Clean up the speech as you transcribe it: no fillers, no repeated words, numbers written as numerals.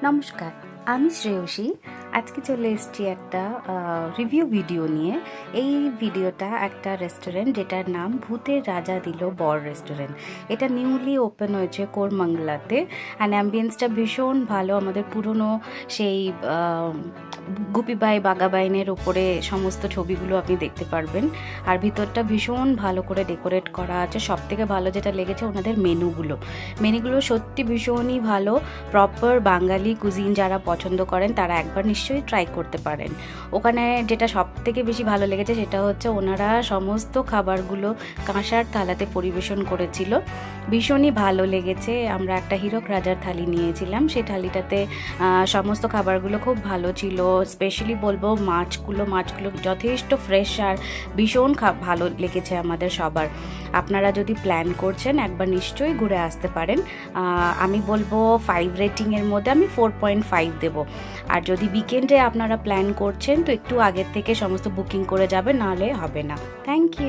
নমস্কার, আমি শ্রেয়সী। আজকে চলে এসেছি একটা রিভিউ ভিডিও নিয়ে। এই ভিডিওটা একটা রেস্টুরেন্ট যেটার নাম ভূতের রাজা দিল বর রেস্টুরেন্ট। এটা নিউলি ওপেন হয়েছে কোরমাংলাতে। অ্যান্ড অ্যাম্বিয়েন্সটা ভীষণ ভালো। আমাদের পুরনো সেই গুপিবাই বাগাবাইনের ওপরে সমস্ত ছবিগুলো আপনি দেখতে পারবেন। আর ভিতরটা ভীষণ ভালো করে ডেকোরেট করা আছে। সব থেকে ভালো যেটা লেগেছে ওনাদের মেনুগুলো সত্যি ভীষণই ভালো। প্রপার বাঙালি কুজিন যারা পছন্দ করেন তারা একবার নিশ্চয়ই ট্রাই করতে পারেন। ওখানে যেটা সব থেকে বেশি ভালো লেগেছে সেটা হচ্ছে ওনারা সমস্ত খাবারগুলো কাঁসার থালাতে পরিবেশন করেছিল। ভীষণই ভালো লেগেছে। আমরা একটা হীরক রাজার থালি নিয়েছিলাম। সেই থালিটাতে সমস্ত খাবারগুলো খুব ভালো ছিল। স্পেশালি বলবো মাছগুলো যথেষ্ট ফ্রেশ আর ভীষণ ভালো লেগেছে আমাদের সবার। আপনারা যদি প্ল্যান করছেন একবার নিশ্চয়ই ঘুরে আসতে পারেন। আমি বলবো 5 রেটিংয়ের মধ্যে আমি 4.5 দেবো। আর যদি উইকেন্ডে আপনারা প্ল্যান করছেন তো একটু আগের থেকে সমস্ত বুকিং করে যাবেন, নাহলে হবে না। Thank you.